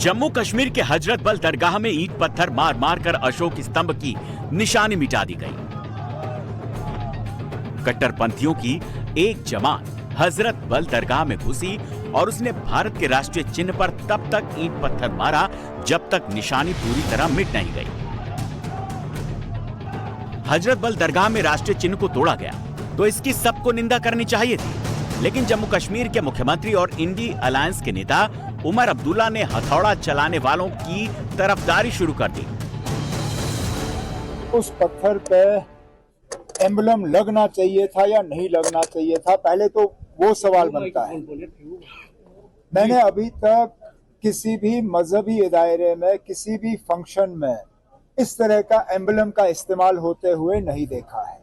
जम्मू कश्मीर के हजरत बल दरगाह में ईंट पत्थर मार मार कर अशोक स्तंभ की निशानी मिटा दी गई। कट्टरपंथियों की एक जमात हजरत बल दरगाह में घुसी और उसने भारत के राष्ट्रीय चिन्ह पर तब तक ईंट पत्थर मारा जब तक निशानी पूरी तरह मिट नहीं गई। हजरत बल दरगाह में राष्ट्रीय चिन्ह को तोड़ा गया तो इसकी सबको निंदा करनी चाहिए थी, लेकिन जम्मू कश्मीर के मुख्यमंत्री और इंडी अलायंस के नेता उमर अब्दुल्ला ने हथौड़ा चलाने वालों की तरफदारी शुरू कर दी। उस पत्थर पे एम्बलम लगना चाहिए था या नहीं लगना चाहिए था, पहले तो वो सवाल बनता है। मैंने अभी तक किसी भी मजहबी दायरे में, किसी भी फंक्शन में इस तरह का एम्बलम का इस्तेमाल होते हुए नहीं देखा है।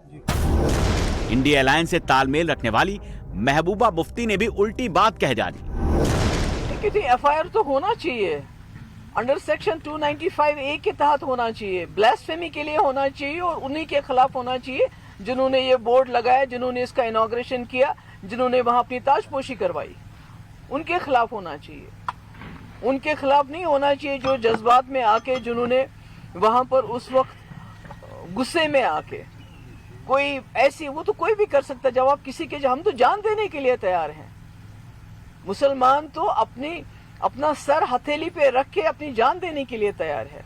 इंडिया अलायंस से तालमेल रखने वाली महबूबा मुफ्ती ने भी उल्टी बात कह डाली। एफआईआर तो होना चाहिए, अंडर सेक्शन 295A के तहत होना चाहिए, ब्लास्फेमी के लिए होना चाहिए और उन्हीं के खिलाफ होना चाहिए जिन्होंने ये बोर्ड लगाया, जिन्होंने इसका इनॉग्रेशन किया, जिन्होंने वहां अपनी ताजपोशी करवाई, उनके खिलाफ होना चाहिए। उनके खिलाफ नहीं होना चाहिए जो जज्बात में आके, जिन्होंने वहां पर उस वक्त गुस्से में आके कोई ऐसी, वो तो कोई भी कर सकता। जब आप किसी के, हम तो जान देने के लिए तैयार हैं। मुसलमान तो अपना सर हथेली पे रख के अपनी जान देने के लिए तैयार है।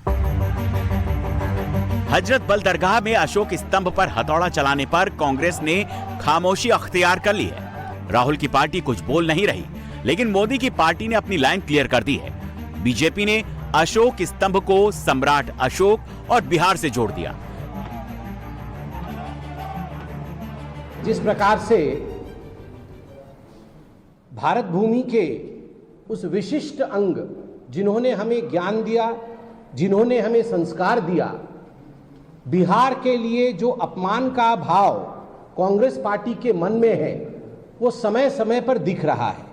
हजरत बल दरगाह में अशोक स्तंभ पर हथौड़ा चलाने पर कांग्रेस ने खामोशी अख्तियार कर ली है। राहुल की पार्टी कुछ बोल नहीं रही, लेकिन मोदी की पार्टी ने अपनी लाइन क्लियर कर दी है। बीजेपी ने अशोक स्तंभ को सम्राट अशोक और बिहार से जोड़ दिया। जिस प्रकार से भारत भूमि के उस विशिष्ट अंग, जिन्होंने हमें ज्ञान दिया, जिन्होंने हमें संस्कार दिया, बिहार के लिए जो अपमान का भाव कांग्रेस पार्टी के मन में है, वो समय समय पर दिख रहा है।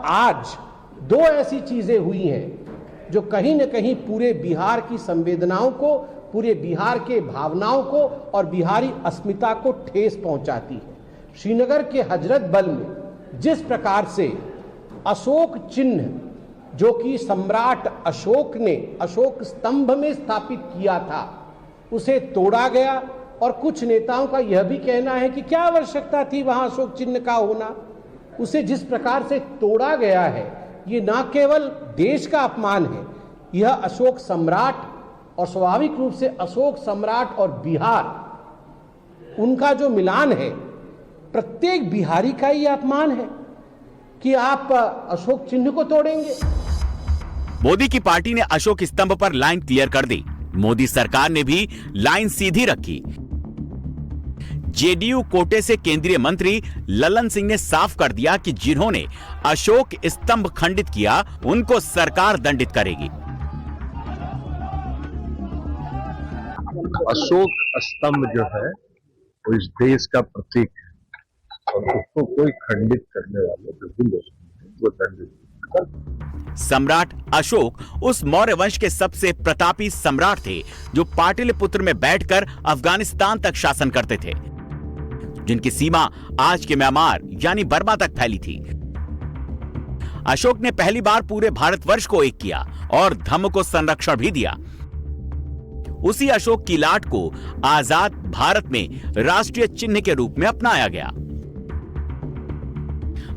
आज दो ऐसी चीजें हुई हैं जो कहीं न कहीं पूरे बिहार की संवेदनाओं को, पूरे बिहार के भावनाओं को और बिहारी अस्मिता को ठेस पहुंचाती है। श्रीनगर के हजरत बल में जिस प्रकार से अशोक चिन्ह, जो कि सम्राट अशोक ने अशोक स्तंभ में स्थापित किया था, उसे तोड़ा गया। और कुछ नेताओं का यह भी कहना है कि क्या आवश्यकता थी वहां अशोक चिन्ह का होना। उसे जिस प्रकार से तोड़ा गया है, ये न केवल देश का अपमान है, यह अशोक सम्राट और स्वाभाविक रूप से अशोक सम्राट और बिहार, उनका जो मिलान है, प्रत्येक बिहारी का यह अपमान है कि आप अशोक चिन्ह को तोड़ेंगे। मोदी की पार्टी ने अशोक स्तंभ पर लाइन क्लियर कर दी। मोदी सरकार ने भी लाइन सीधी रखी। जेडीयू कोटे से केंद्रीय मंत्री ललन सिंह ने साफ कर दिया कि जिन्होंने अशोक स्तंभ खंडित किया, उनको सरकार दंडित करेगी। अशोक स्तंभ जो है वो इस देश का प्रतीक है और उसको कोई खंडित करने वाले बिल्कुल वो दंडित। सम्राट अशोक उस मौर्य वंश के सबसे प्रतापी सम्राट थे जो पाटलिपुत्र में बैठकर अफगानिस्तान तक शासन करते थे, जिनकी सीमा आज के म्यांमार यानी बर्मा तक फैली थी। अशोक ने पहली बार पूरे भारतवर्ष को एक किया और धम्म को संरक्षण भी दिया। उसी अशोक की लाट को आजाद भारत में राष्ट्रीय चिन्ह के रूप में अपनाया गया।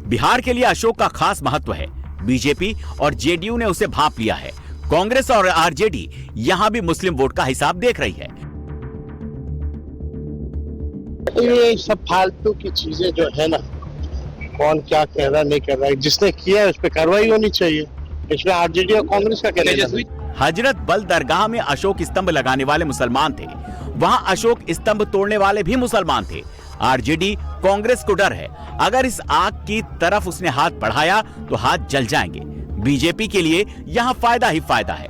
बिहार के लिए अशोक का खास महत्व है। बीजेपी और जेडीयू ने उसे भांप लिया है। कांग्रेस और आरजेडी यहां भी मुस्लिम वोट का हिसाब देख रही है। ये सब फालतू की चीजें जो है ना, कौन क्या कह रहा नहीं कर रहा है, जिसने किया है उस पर कार्रवाई होनी चाहिए। इसमें आरजेडी और कांग्रेस का कहना। हजरत बल दरगाह में अशोक स्तंभ लगाने वाले मुसलमान थे, वहां अशोक स्तंभ तोड़ने वाले भी मुसलमान थे। आरजेडी कांग्रेस को डर है, अगर इस आग की तरफ उसने हाथ बढ़ाया तो हाथ जल जाएंगे। बीजेपी के लिए यहां फायदा ही फायदा है।